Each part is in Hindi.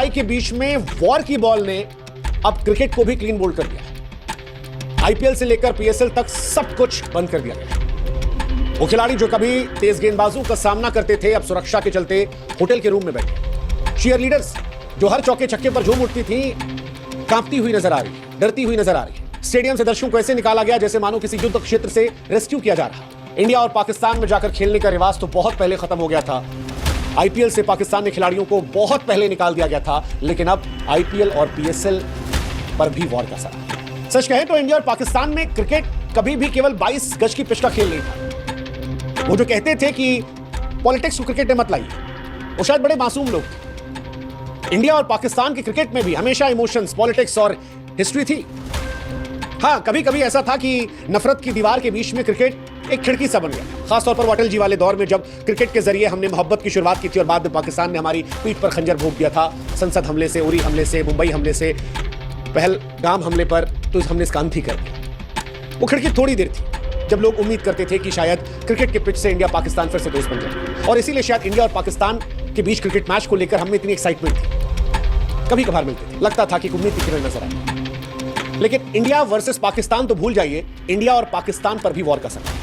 लड़ाई के बीच में वॉर की बॉल ने अब क्रिकेट को भी क्लीन बोल्ड कर दिया। आईपीएल से लेकर पीएसएल तक सब कुछ बंद कर दिया गया। वो खिलाड़ी जो कभी तेज गेंदबाजों का सामना करते थे, अब सुरक्षा के चलते होटल के रूम में बैठे। चीयर लीडर्स जो हर चौके छक्के पर झूम उठती थी, कांपती हुई नजर आ रही, डरती हुई नजर आ रही। स्टेडियम से दर्शकों को ऐसे निकाला गया जैसे मानो किसी युद्ध क्षेत्र से रेस्क्यू किया जा रहा। इंडिया और पाकिस्तान में जाकर खेलने का रिवाज तो बहुत पहले खत्म हो गया था। आईपीएल से पाकिस्तान ने खिलाड़ियों को बहुत पहले निकाल दिया गया था, लेकिन अब आईपीएल और पीएसएल पर भी वॉर का असर। सच कहें तो इंडिया और पाकिस्तान में क्रिकेट कभी भी केवल 22 गज की पिच का खेल नहीं था। वो जो कहते थे कि पॉलिटिक्स को क्रिकेट में मत लाइए, वो शायद बड़े मासूम लोग थे। इंडिया और पाकिस्तान के क्रिकेट में भी हमेशा इमोशंस, पॉलिटिक्स और हिस्ट्री थी। हाँ, कभी कभी ऐसा था कि नफरत की दीवार के बीच में क्रिकेट एक खिड़की सा बन गया। खासतौर पर अटल जी वाले दौर में, जब क्रिकेट के जरिए हमने मोहब्बत की शुरुआत की थी और बाद में पाकिस्तान ने हमारी पीठ पर खंजर भोंक दिया था। संसद हमले से, उरी हमले से, मुंबई हमले से, पहलगाम हमले पर, तो हमने इसका अंत ही कर दिया। वो खिड़की थोड़ी देर थी जब लोग उम्मीद करते थे कि शायद क्रिकेट के पिच से इंडिया पाकिस्तान फिर से दोस्त बन जाए, और इसीलिए शायद इंडिया और पाकिस्तान के बीच क्रिकेट मैच को लेकर हमें इतनी एक्साइटमेंट थी। कभी कभार मिलते थे, लगता था कि उम्मीद की किरण नजर आई। लेकिन इंडिया वर्सेस पाकिस्तान तो भूल जाइए, इंडिया और पाकिस्तान पर भी वॉर का असर।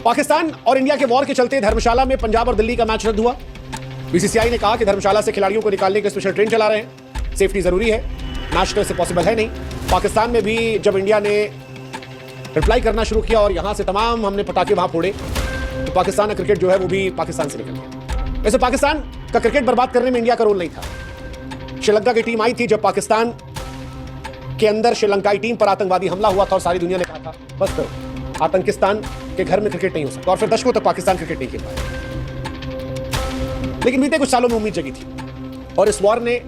पाकिस्तान और इंडिया के वॉर के चलते धर्मशाला में पंजाब और दिल्ली का मैच रद्द हुआ। बीसीसीआई ने कहा कि धर्मशाला से खिलाड़ियों को निकालने के स्पेशल ट्रेन चला रहे हैं, सेफ्टी जरूरी है, मैच तो इससे पॉसिबल है नहीं। पाकिस्तान में भी जब इंडिया ने रिप्लाई करना शुरू किया और यहां से तमाम हमने पटाखे वहां फोड़े, तो पाकिस्तान का क्रिकेट जो है वो भी पाकिस्तान से निकल गया। वैसे पाकिस्तान का क्रिकेट बर्बाद करने में इंडिया का रोल नहीं था। श्रीलंका की टीम आई थी जब पाकिस्तान के अंदर श्रीलंकाई टीम पर आतंकवादी हमला हुआ था और सारी दुनिया ने कहा था बस करो, आतंकिस्तान के घर में क्रिकेट नहीं हो सकता, और फिर दशकों तक पाकिस्तान क्रिकेट नहीं खेल पाया। लेकिन बीते कुछ सालों में उम्मीद जगी थी, और इस वॉर ने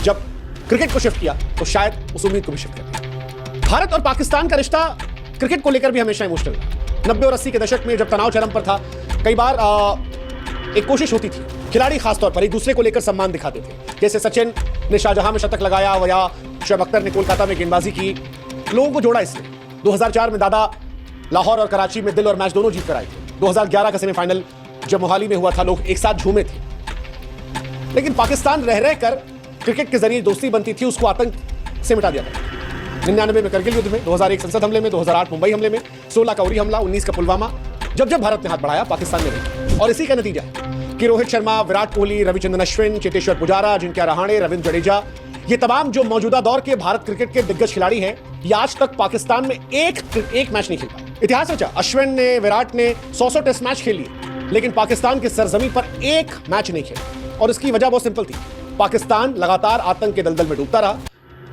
जब क्रिकेट को शिफ्ट किया तो शायद उस उम्मीद को भी शिफ्ट कर दिया। भारत और पाकिस्तान का रिश्ता क्रिकेट को लेकर भी हमेशा इमोशनल था। 90 और 80 के दशक में जब तनाव चरम पर था, कई बार एक कोशिश होती थी, खिलाड़ी खासतौर पर एक दूसरे को लेकर सम्मान दिखाते थे। जैसे सचिन ने शाहजहां में शतक लगाया, या शोएब अख्तर ने कोलकाता में गेंदबाजी की, लोगों को जोड़ा इससे। 2004 में दादा लाहौर और कराची में दिल और मैच दोनों जीत कर आए थे। 2011 का सेमीफाइनल जब मोहाली में हुआ था, लोग एक साथ झूमे थे। लेकिन पाकिस्तान रह रहकर क्रिकेट के जरिए दोस्ती बनती थी, उसको आतंक से मिटा दिया था। 99 में करगिल युद्ध में, 2001 संसद हमले में, 2008 मुंबई हमले में, 16 का उरी हमला, 19 का पुलवामा, जब जब भारत ने हाथ बढ़ाया पाकिस्तान ने नहीं। और इसी का नतीजा है कि रोहित शर्मा, विराट कोहली, रविचंद्रन अश्विन, चेतेश्वर पुजारा, अजिंक्य रहाणे, रविंद्र जडेजा, ये तमाम जो मौजूदा दौर के भारत क्रिकेट के दिग्गज खिलाड़ी हैं, ये आज तक पाकिस्तान में एक मैच नहीं खेल पाए। इतिहास रचा। अश्विन ने, विराट ने 100 टेस्ट मैच खेल लिए, लेकिन पाकिस्तान की सरजमी पर एक मैच नहीं खेला। और इसकी वजह बहुत सिंपल थी, पाकिस्तान लगातार आतंक के दलदल में डूबता रहा,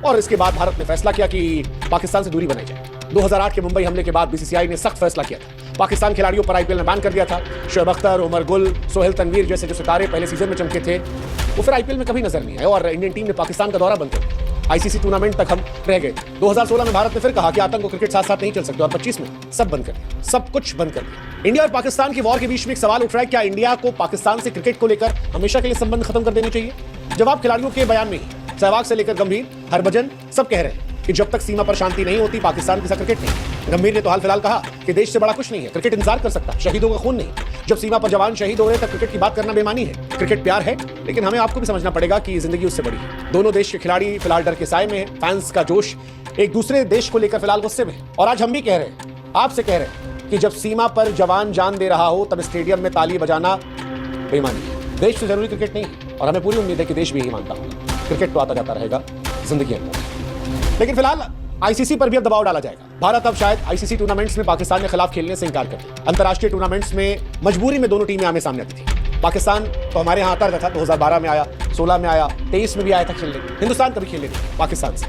और इसके बाद भारत ने फैसला किया कि पाकिस्तान से दूरी बनाई जाए। 2008 के मुंबई हमले के बाद बीसीसीआई ने सख्त फैसला किया था, पाकिस्तान खिलाड़ियों पर आईपीएल में बैन कर दिया था। शोएब अख्तर, उमर गुल, सोहेल तनवीर जैसे जो सितारे पहले सीजन में चमके थे, वो फिर आईपीएल में कभी नजर नहीं आए, और इंडियन टीम ने पाकिस्तान का दौरा बंद कर दिया। आईसीसी टूर्नामेंट तक हम रह गए। 2016 में भारत ने फिर कहा कि आतंक और क्रिकेट साथ साथ नहीं चल सकते, और 25 में सब बंद कर दिया, सब कुछ बंद कर दिया। इंडिया और पाकिस्तान की वॉर के बीच में एक सवाल उठ रहा है, क्या इंडिया को पाकिस्तान से क्रिकेट को लेकर हमेशा के लिए संबंध खत्म कर देने चाहिए? जवाब खिलाड़ियों के बयान में ही। सहवाग से लेकर गंभीर, हरभजन सब कह रहे हैं कि जब तक सीमा पर शांति नहीं होती, पाकिस्तान के साथ क्रिकेट नहीं। गंभीर ने तो हाल फिलहाल कहा कि देश से बड़ा कुछ नहीं है, क्रिकेट इंतजार कर सकता है, शहीदों का खून नहीं। जब सीमा पर जवान शहीद हो रहे तब क्रिकेट की बात करना बेमानी है। क्रिकेट प्यार है, लेकिन हमें आपको भी समझना पड़ेगा कि जिंदगी उससे बड़ी है। दोनों देश के खिलाड़ी फिलहाल डर के साए में है, फैंस का जोश एक दूसरे देश को लेकर फिलहाल गुस्से में है। और आज हम भी कह रहे हैं, आपसे कह रहे हैं कि जब सीमा पर जवान जान दे रहा हो, तब स्टेडियम में ताली बजाना बेमानी है। देश से जरूरी क्रिकेट नहीं है, और हमें पूरी उम्मीद है कि देश भी यही मानता होगा। क्रिकेट तो आता जाता रहेगा जिंदगी अंदर। लेकिन फिलहाल आईसीसी पर भी अब दबाव डाला जाएगा। भारत अब शायद आईसीसी टूर्नामेंट्स में पाकिस्तान के खिलाफ खेलने से इंकार कर दे। अंतर्राष्ट्रीय टूर्नामेंट्स में मजबूरी में दोनों टीमें आमने सामने आती थी। पाकिस्तान तो हमारे यहाँ आता रहता था, 2012 में आया, 16 में आया, 23 में भी आया था खेलने। हिंदुस्तान कभी खेले नहीं पाकिस्तान से।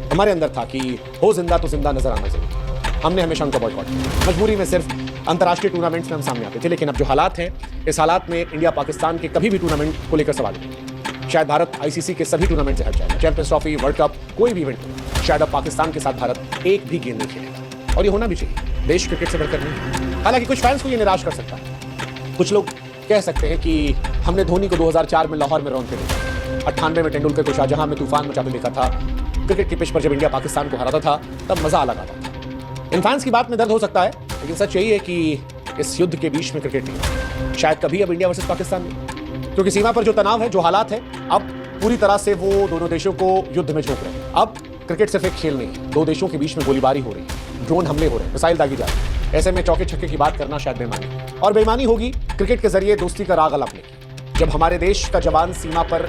हमारे अंदर था कि हो जिंदा तो जिंदा नजर आना चाहिए। हमने हमेशा उनका बॉयकॉट किया। मजबूरी में सिर्फ अंतर्राष्ट्रीय टूर्नामेंट्स में हम सामने आते थे। लेकिन अब जो हालात हैं, इस हालात में इंडिया पाकिस्तान के कभी भी टूर्नामेंट को लेकर सवाल नहीं। शायद भारत आईसीसी के सभी टूर्नामेंट से हट जाएगा। चैंपियंस ट्रॉफी, वर्ल्ड कप, कोई भी इवेंट, शायद अब पाकिस्तान के साथ भारत एक भी गेंद नहीं खेलेगा। और ये होना भी चाहिए, देश क्रिकेट से बढ़कर नहीं। हालांकि कुछ फैंस को ये निराश कर सकता है। कुछ लोग कह सकते हैं कि हमने धोनी को 2004 में लाहौर में रौंदते देखा, 98 में तेंदुलकर को शाहजहां में तूफान मचाते देखा था। क्रिकेट की पिच पर जब इंडिया पाकिस्तान को हराता था, तब मजा अलग आता था। इन फैंस की बात में दर्द हो सकता है, लेकिन सच यही है कि इस युद्ध के बीच में क्रिकेट नहीं, शायद कभी अब इंडिया वर्सेस पाकिस्तान में, क्योंकि सीमा पर जो तनाव है, जो हालात है, अब पूरी तरह से वो दोनों देशों को युद्ध में झोंक रहे हैं। अब क्रिकेट सिर्फ एक खेल नहीं है, दो देशों के बीच में गोलीबारी हो रही है, ड्रोन हमले हो रहे हैं, मिसाइल दागी जा रही है। ऐसे में चौके छक्के की बात करना शायद बेईमानी है। और बेईमानी होगी क्रिकेट के जरिए दोस्ती का राग अलापने की। जब हमारे देश का जवान सीमा पर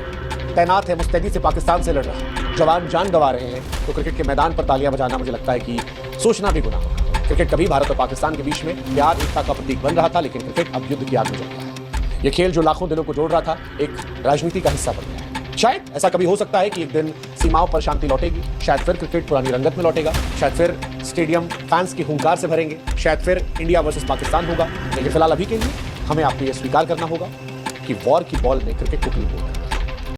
तैनात है, मुस्तैदी से पाकिस्तान से लड़ रहा है, जवान जान गंवा रहे हैं, तो क्रिकेट के मैदान पर तालियां बजाना मुझे लगता है कि सोचना भी गुनाह होगा। क्रिकेट कभी भारत और पाकिस्तान के बीच में प्यार एकता का प्रतीक बन रहा था, लेकिन क्रिकेट अब युद्ध की आग में जल रहा है। यह खेल जो लाखों दिलों को जोड़ रहा था, एक राजनीति का हिस्सा बन गया है। शायद ऐसा कभी हो सकता है कि एक दिन सीमाओं पर शांति लौटेगी, शायद फिर क्रिकेट पुरानी रंगत में लौटेगा, शायद फिर स्टेडियम फैंस की हुंकार से भरेंगे, शायद फिर इंडिया वर्सेस पाकिस्तान होगा। लेकिन फिलहाल अभी के लिए हमें आपको यह स्वीकार करना होगा कि वॉर की बॉल ने क्रिकेट को क्लीन बोला।